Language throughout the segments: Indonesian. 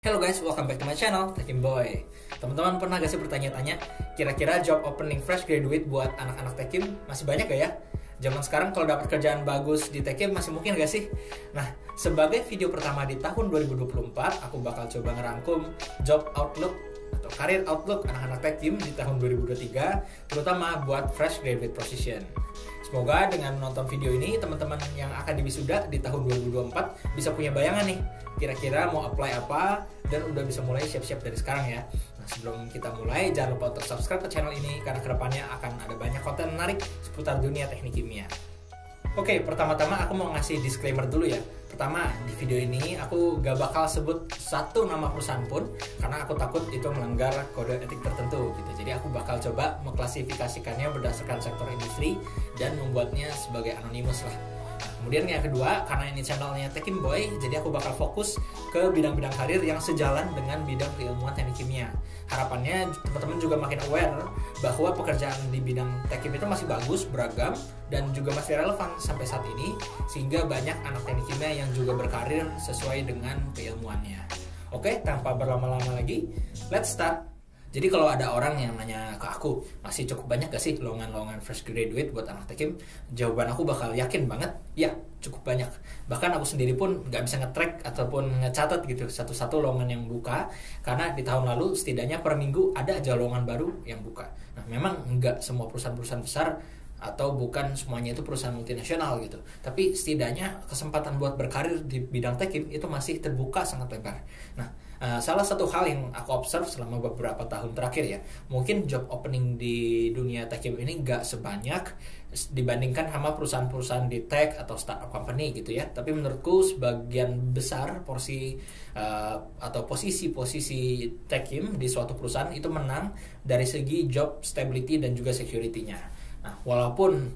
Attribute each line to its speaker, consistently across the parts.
Speaker 1: Hello guys, welcome back to my channel, Tekim Boy. Teman-teman pernah gak sih bertanya-tanya, kira-kira job opening fresh graduate buat anak-anak Tekim masih banyak gak ya? Zaman sekarang kalau dapat kerjaan bagus di Tekim masih mungkin gak sih? Nah, sebagai video pertama di tahun 2024, aku bakal coba ngerangkum job outlook atau career outlook anak-anak Tekim di tahun 2023, terutama buat fresh graduate position. Semoga dengan menonton video ini, teman-teman yang akan diwisuda di tahun 2024 bisa punya bayangan nih, kira-kira mau apply apa, dan udah bisa mulai siap-siap dari sekarang ya. Nah, sebelum kita mulai, jangan lupa untuk subscribe ke channel ini, karena kedepannya akan ada banyak konten menarik seputar dunia teknik kimia. Oke, pertama-tama aku mau ngasih disclaimer dulu ya. Pertama, di video ini aku gak bakal sebut satu nama perusahaan pun, karena aku takut itu melanggar kode etik tertentu gitu. Jadi aku bakal coba mengklasifikasikannya berdasarkan sektor industri dan membuatnya sebagai anonimus lah. Kemudian yang kedua, karena ini channelnya Tekim Boy, jadi aku bakal fokus ke bidang-bidang karir yang sejalan dengan bidang keilmuan teknik kimia. Harapannya teman-teman juga makin aware bahwa pekerjaan di bidang Tekim itu masih bagus, beragam, dan juga masih relevan sampai saat ini, sehingga banyak anak teknik kimia yang juga berkarir sesuai dengan keilmuannya. Oke, tanpa berlama-lama lagi, let's start. Jadi kalau ada orang yang nanya ke aku, masih cukup banyak gak sih lowongan-lowongan fresh graduate buat anak Tekim? Jawaban aku bakal yakin banget, ya cukup banyak. Bahkan aku sendiri pun gak bisa nge-track ataupun ngecatat gitu satu-satu lowongan yang buka, karena di tahun lalu setidaknya per minggu ada aja lowongan baru yang buka. Nah, memang nggak semua perusahaan-perusahaan besar atau bukan semuanya itu perusahaan multinasional gitu, tapi setidaknya kesempatan buat berkarir di bidang Tekim itu masih terbuka sangat lebar. Nah, salah satu hal yang aku observe selama beberapa tahun terakhir ya, mungkin job opening di dunia Tekim ini gak sebanyak dibandingkan sama perusahaan-perusahaan di tech atau startup company gitu ya. Tapi menurutku sebagian besar porsi atau posisi-posisi Tekim di suatu perusahaan itu menang dari segi job stability dan juga security-nya. Nah, walaupun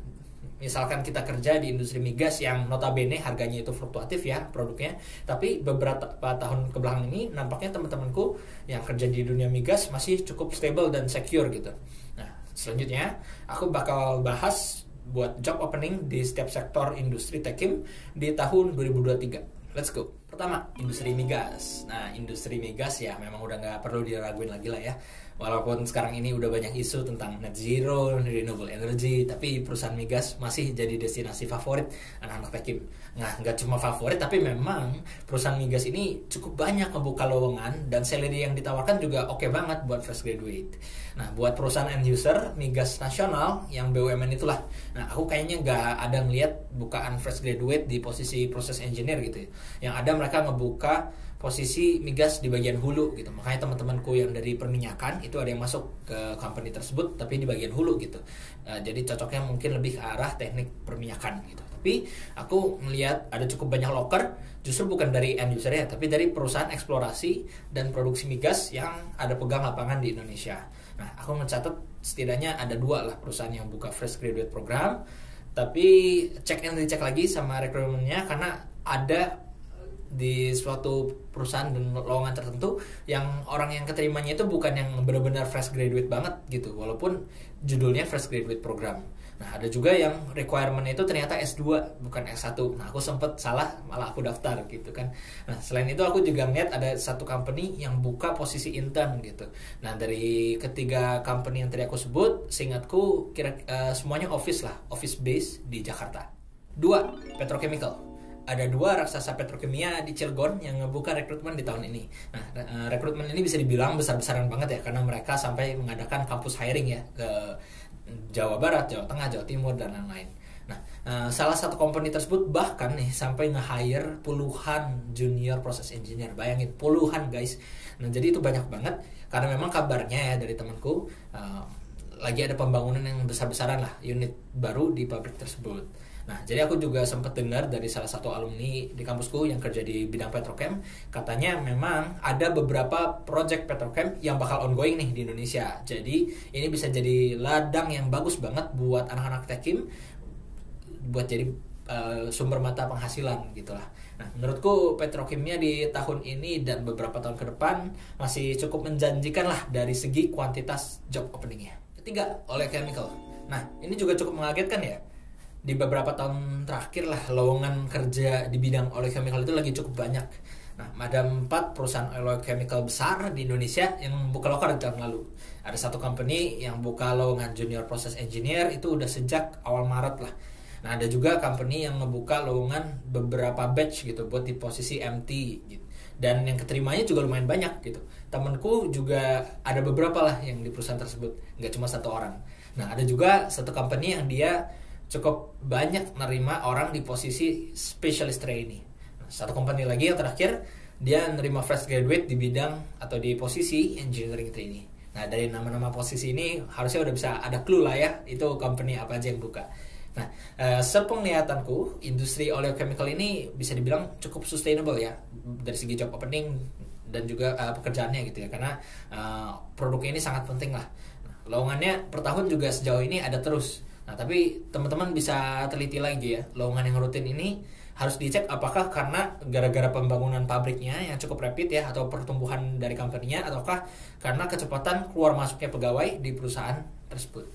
Speaker 1: misalkan kita kerja di industri migas yang notabene harganya itu fluktuatif ya produknya, tapi beberapa tahun kebelakang ini nampaknya teman-temanku yang kerja di dunia migas masih cukup stable dan secure gitu. Nah, selanjutnya aku bakal bahas buat job opening di setiap sektor industri Tekim di tahun 2023. Let's go. Pertama, industri migas. Nah, industri migas ya memang udah nggak perlu diraguin lagi lah ya. Walaupun sekarang ini udah banyak isu tentang net zero, renewable energy, tapi perusahaan migas masih jadi destinasi favorit anak-anak Tekim. Nah, nggak cuma favorit, tapi memang perusahaan migas ini cukup banyak membuka lowongan dan salary yang ditawarkan juga oke banget buat fresh graduate. Nah, buat perusahaan end user migas nasional yang BUMN itulah. Nah, aku kayaknya nggak ada ngeliat bukaan fresh graduate di posisi process engineer gitu ya. Yang ada mereka ngebuka posisi migas di bagian hulu gitu. Makanya teman-temanku yang dari perminyakan itu ada yang masuk ke company tersebut tapi di bagian hulu gitu. Jadi cocoknya mungkin lebih ke arah teknik perminyakan gitu. Tapi aku melihat ada cukup banyak loker justru bukan dari end user ya, tapi dari perusahaan eksplorasi dan produksi migas yang ada pegang lapangan di Indonesia. Nah, aku mencatat setidaknya ada 2 lah perusahaan yang buka fresh graduate program. Tapi cek and recheck lagi sama rekrutmennya, karena ada di suatu perusahaan dan lowongan tertentu yang orang yang keterimanya itu bukan yang benar-benar fresh graduate banget gitu, walaupun judulnya fresh graduate program. Nah, ada juga yang requirement itu ternyata S2 bukan S1. Nah, aku sempet salah, malah aku daftar gitu kan. Nah, selain itu aku juga ngeliat ada satu company yang buka posisi intern gitu. Nah, dari ketiga company yang tadi aku sebut, seingatku semuanya office lah, office base di Jakarta. 2, petrochemical. Ada 2 raksasa petrokimia di Cilegon yang ngebuka rekrutmen di tahun ini. Nah, rekrutmen ini bisa dibilang besar-besaran banget ya, karena mereka sampai mengadakan kampus hiring ya ke Jawa Barat, Jawa Tengah, Jawa Timur, dan lain-lain. Nah, salah satu company tersebut bahkan nih sampai nge-hire puluhan junior process engineer. Bayangin, puluhan guys. Nah, jadi itu banyak banget, karena memang kabarnya ya dari temanku lagi ada pembangunan yang besar-besaran lah, unit baru di pabrik tersebut. Nah, jadi aku juga sempat dengar dari salah satu alumni di kampusku yang kerja di bidang petrochem, katanya memang ada beberapa project petrochem yang bakal ongoing nih di Indonesia. Jadi ini bisa jadi ladang yang bagus banget buat anak-anak Tekim, buat jadi sumber mata penghasilan gitulah. Nah, menurutku petrokimia di tahun ini dan beberapa tahun ke depan masih cukup menjanjikan lah dari segi kuantitas job openingnya. Ketiga, oleochemical. Nah, ini juga cukup mengagetkan ya. Di beberapa tahun terakhir lah lowongan kerja di bidang oleochemical itu lagi cukup banyak. Nah, ada 4 perusahaan oil chemical besar di Indonesia yang buka lowongan di tahun lalu. Ada satu company yang buka lowongan junior process engineer itu udah sejak awal Maret lah. Nah, ada juga company yang ngebuka lowongan beberapa batch gitu buat di posisi MT gitu. Dan yang keterimanya juga lumayan banyak gitu. Temenku juga ada beberapa lah yang di perusahaan tersebut, nggak cuma satu orang. Nah, ada juga satu company yang dia cukup banyak nerima orang di posisi specialist trainee. Satu company lagi yang terakhir, dia nerima fresh graduate di bidang atau di posisi engineering trainee. Nah, dari nama-nama posisi ini harusnya udah bisa ada clue lah ya, itu company apa aja yang buka. Nah, sepenglihatanku, industri oleochemical ini bisa dibilang cukup sustainable ya, dari segi job opening dan juga pekerjaannya gitu ya, karena produknya ini sangat penting lah. Nah, lowongannya per tahun juga sejauh ini ada terus. Nah, tapi teman-teman bisa teliti lagi ya, lowongan yang rutin ini harus dicek apakah karena gara-gara pembangunan pabriknya yang cukup rapid ya, atau pertumbuhan dari company-nya, ataukah karena kecepatan keluar masuknya pegawai di perusahaan tersebut.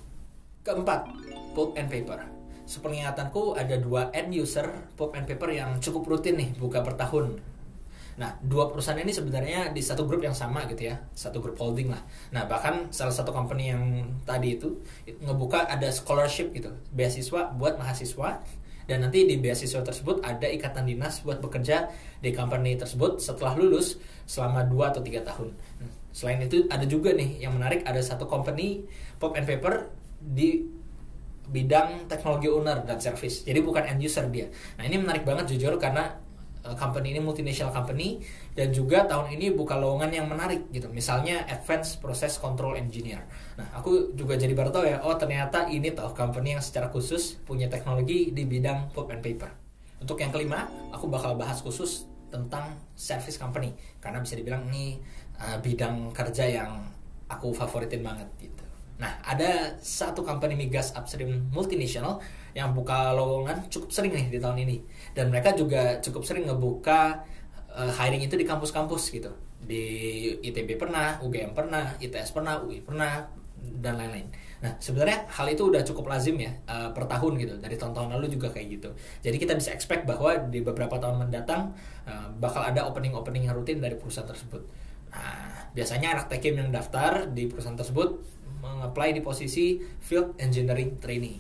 Speaker 1: Keempat, pulp and paper. Sepenglihatanku ada 2 end user pulp and paper yang cukup rutin nih buka per tahun. Nah, 2 perusahaan ini sebenarnya di satu grup yang sama gitu ya, satu grup holding lah. Nah, bahkan salah satu company yang tadi itu ngebuka ada scholarship gitu, beasiswa buat mahasiswa. Dan nanti di beasiswa tersebut ada ikatan dinas buat bekerja di company tersebut setelah lulus selama 2 atau 3 tahun. Selain itu ada juga nih yang menarik, ada satu company pulp and paper di bidang teknologi owner dan service. Jadi bukan end user dia. Nah, ini menarik banget jujur karena company ini multinational company dan juga tahun ini buka lowongan yang menarik gitu. Misalnya Advanced Process Control Engineer. Nah, aku juga jadi baru tahu ya, oh ternyata ini toh company yang secara khusus punya teknologi di bidang pulp and paper. Untuk yang kelima, aku bakal bahas khusus tentang service company karena bisa dibilang ini bidang kerja yang aku favoritin banget gitu. Nah, ada satu company migas upstream multinational yang buka lowongan cukup sering nih di tahun ini. Dan mereka juga cukup sering ngebuka hiring itu di kampus-kampus gitu. Di ITB pernah, UGM pernah, ITS pernah, UI pernah, dan lain-lain. Nah, sebenarnya hal itu udah cukup lazim ya per tahun gitu. Dari tahun-tahun lalu juga kayak gitu. Jadi kita bisa expect bahwa di beberapa tahun mendatang bakal ada opening-opening yang rutin dari perusahaan tersebut. Nah, biasanya anak Tekim yang daftar di perusahaan tersebut mengapply di posisi Field Engineering Trainee.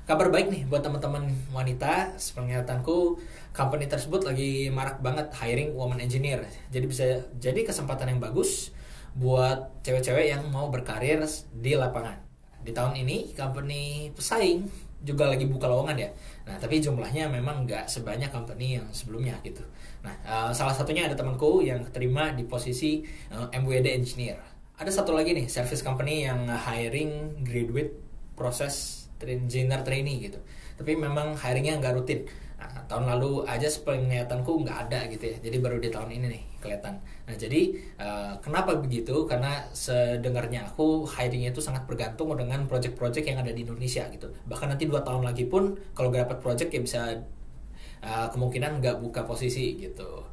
Speaker 1: Kabar baik nih buat teman-teman wanita, sepenglihatanku company tersebut lagi marak banget hiring woman engineer. Jadi bisa jadi kesempatan yang bagus buat cewek-cewek yang mau berkarir di lapangan. Di tahun ini company pesaing juga lagi buka lowongan ya. Nah, tapi jumlahnya memang nggak sebanyak company yang sebelumnya gitu. Nah, salah satunya ada temanku yang keterima di posisi MWD engineer. Ada satu lagi nih, service company yang hiring graduate process engineer trainee gitu. Tapi memang hiringnya nggak rutin. Nah, tahun lalu aja sepenglihatanku nggak ada gitu ya. Jadi baru di tahun ini nih kelihatan. Nah, jadi kenapa begitu? Karena sedengarnya aku hiringnya itu sangat bergantung dengan project-project yang ada di Indonesia gitu. Bahkan nanti 2 tahun lagi pun kalau nggak dapat project ya bisa kemungkinan nggak buka posisi gitu.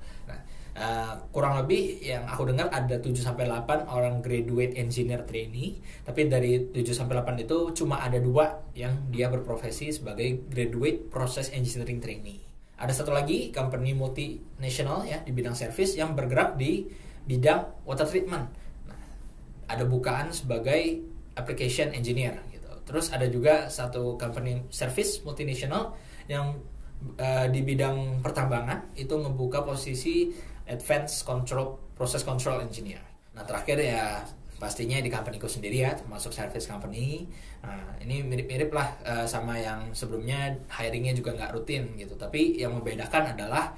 Speaker 1: Nah, kurang lebih yang aku dengar ada 7-8 orang graduate engineer trainee, tapi dari 7-8 itu cuma ada 2 yang dia berprofesi sebagai graduate process engineering trainee. Ada satu lagi company multinational ya di bidang service yang bergerak di bidang water treatment. Nah, ada bukaan sebagai application engineer gitu. Terus ada juga satu company service multinational yang di bidang pertambangan itu ngebuka posisi Advanced Process Control Engineer. Nah, terakhir ya pastinya di companyku sendiri ya, termasuk service company. Nah, ini mirip-mirip lah sama yang sebelumnya hiringnya juga nggak rutin gitu. Tapi yang membedakan adalah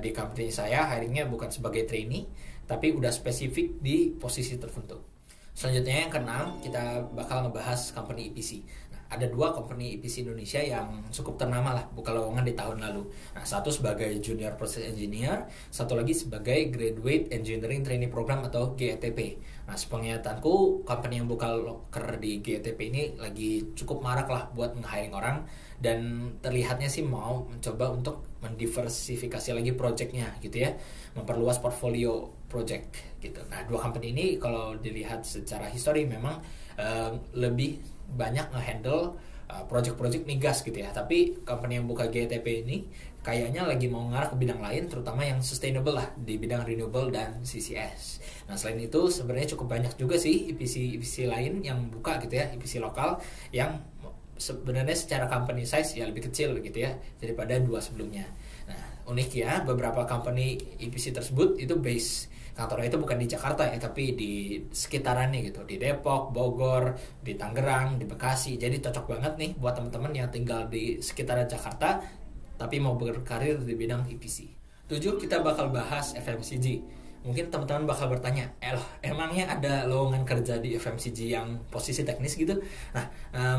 Speaker 1: di company saya hiringnya bukan sebagai trainee, tapi udah spesifik di posisi tertentu. Selanjutnya yang keenam, kita bakal ngebahas company EPC. Nah, ada 2 company EPC Indonesia yang cukup ternama lah buka lowongan di tahun lalu. Nah, satu sebagai Junior Process Engineer, satu lagi sebagai Graduate Engineering Trainee Program atau GETP. Nah, sepenglihatanku company yang buka loker di GETP ini lagi cukup marak lah buat nge-hiring orang, dan terlihatnya sih mau mencoba untuk mendiversifikasi lagi projectnya gitu ya, memperluas portfolio project gitu. Nah, 2 company ini kalau dilihat secara histori memang lebih banyak nge-handle project-project migas gitu ya. Tapi company yang buka GTP ini kayaknya lagi mau ngarah ke bidang lain, terutama yang sustainable lah, di bidang renewable dan CCS. Nah selain itu sebenarnya cukup banyak juga sih EPC lain yang buka gitu ya, EPC lokal yang sebenarnya secara company size ya lebih kecil gitu ya daripada dua sebelumnya. Nah unik ya, beberapa company EPC tersebut itu base kantornya itu bukan di Jakarta ya, tapi di sekitarannya gitu, di Depok, Bogor, di Tangerang, di Bekasi. Jadi cocok banget nih buat teman-teman yang tinggal di sekitaran Jakarta tapi mau berkarir di bidang EPC. 7, kita bakal bahas FMCG. Mungkin teman-teman bakal bertanya, emangnya ada lowongan kerja di FMCG yang posisi teknis gitu? Nah,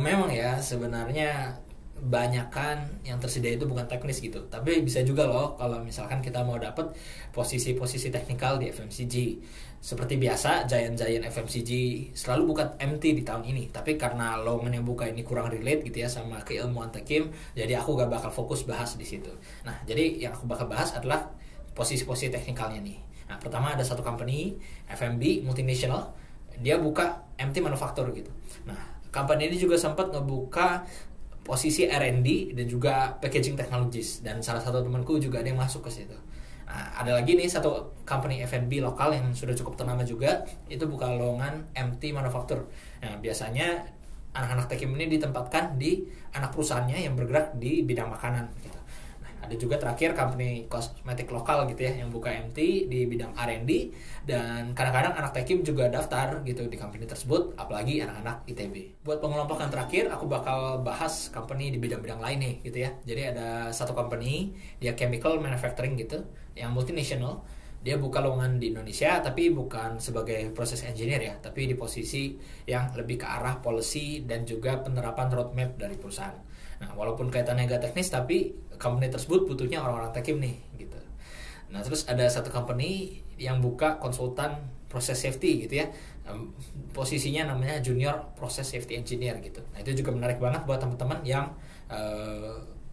Speaker 1: memang ya sebenarnya banyakan yang tersedia itu bukan teknis gitu. Tapi bisa juga loh kalau misalkan kita mau dapet posisi-posisi teknikal di FMCG. Seperti biasa, giant-giant FMCG selalu buka MT di tahun ini. Tapi karena lowongan yang buka ini kurang relate gitu ya sama keilmuan Tekim, jadi aku gak bakal fokus bahas di situ. Nah, jadi yang aku bakal bahas adalah posisi-posisi teknikalnya nih. Nah, pertama ada satu company FMB multinational, dia buka MT manufaktur gitu. Nah, company ini juga sempat ngebuka posisi R&D dan juga packaging technologies, dan salah satu temanku juga ada yang masuk ke situ. Nah, ada lagi nih satu company F&B lokal yang sudah cukup ternama juga, itu buka lowongan MT manufaktur. Nah, biasanya anak-anak Tekim ini ditempatkan di anak perusahaannya yang bergerak di bidang makanan gitu. Ada juga terakhir company kosmetik lokal gitu ya yang buka MT di bidang R&D, dan kadang-kadang anak Tekim juga daftar gitu di company tersebut, apalagi anak-anak ITB. Buat pengelompokan terakhir aku bakal bahas company di bidang-bidang lain nih gitu ya. Jadi ada satu company, dia chemical manufacturing gitu yang multinational. Dia buka lowongan di Indonesia tapi bukan sebagai proses engineer ya, tapi di posisi yang lebih ke arah policy dan juga penerapan roadmap dari perusahaan. Nah, walaupun kaitannya agak teknis, tapi company tersebut butuhnya orang-orang Tekim nih gitu. Nah, terus ada satu company yang buka konsultan process safety gitu ya. Posisinya namanya junior process safety engineer gitu. Nah, itu juga menarik banget buat teman-teman yang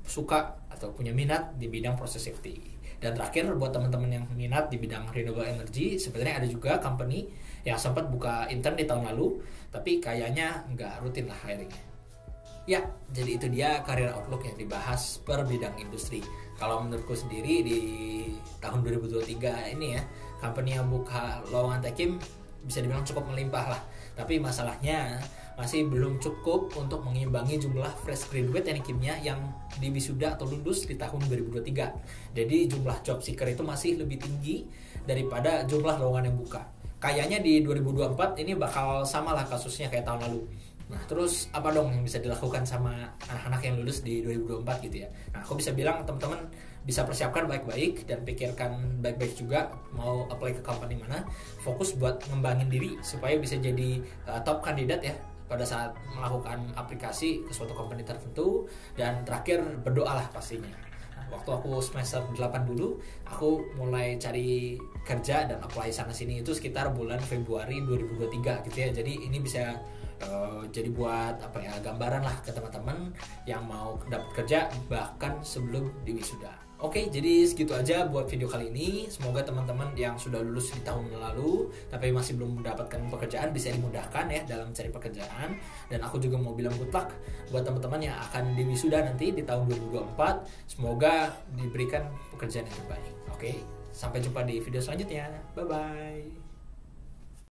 Speaker 1: suka atau punya minat di bidang process safety. Dan terakhir buat teman-teman yang minat di bidang renewable energy, sebenarnya ada juga company yang sempat buka intern di tahun lalu, tapi kayaknya nggak rutin lah hiringnya. Ya, jadi itu dia career outlook yang dibahas per bidang industri. Kalau menurutku sendiri di tahun 2023 ini ya, company yang buka lowongan Tekim bisa dibilang cukup melimpah lah. Tapi masalahnya masih belum cukup untuk mengimbangi jumlah fresh graduate teknik kimia yang di wisuda atau lulus di tahun 2023. Jadi jumlah job seeker itu masih lebih tinggi daripada jumlah lowongan yang buka. Kayaknya di 2024 ini bakal sama lah kasusnya kayak tahun lalu. Nah, terus apa dong yang bisa dilakukan sama anak-anak yang lulus di 2024 gitu ya. Nah, aku bisa bilang teman-teman bisa persiapkan baik-baik dan pikirkan baik-baik juga mau apply ke company mana. Fokus buat ngembangin diri supaya bisa jadi top kandidat ya pada saat melakukan aplikasi ke suatu company tertentu. Dan terakhir berdoalah pastinya. Nah, waktu aku semester 8 dulu, aku mulai cari kerja dan apply sana-sini itu sekitar bulan Februari 2023 gitu ya. Jadi ini bisa jadi buat apa ya, gambaran lah ke teman-teman yang mau dapat kerja bahkan sebelum di wisuda. Oke, jadi segitu aja buat video kali ini. Semoga teman-teman yang sudah lulus di tahun lalu tapi masih belum mendapatkan pekerjaan bisa dimudahkan ya dalam mencari pekerjaan. Dan aku juga mau bilang good luck buat teman-teman yang akan di wisuda nanti di tahun 2024. Semoga diberikan pekerjaan yang terbaik. Oke, sampai jumpa di video selanjutnya. Bye bye.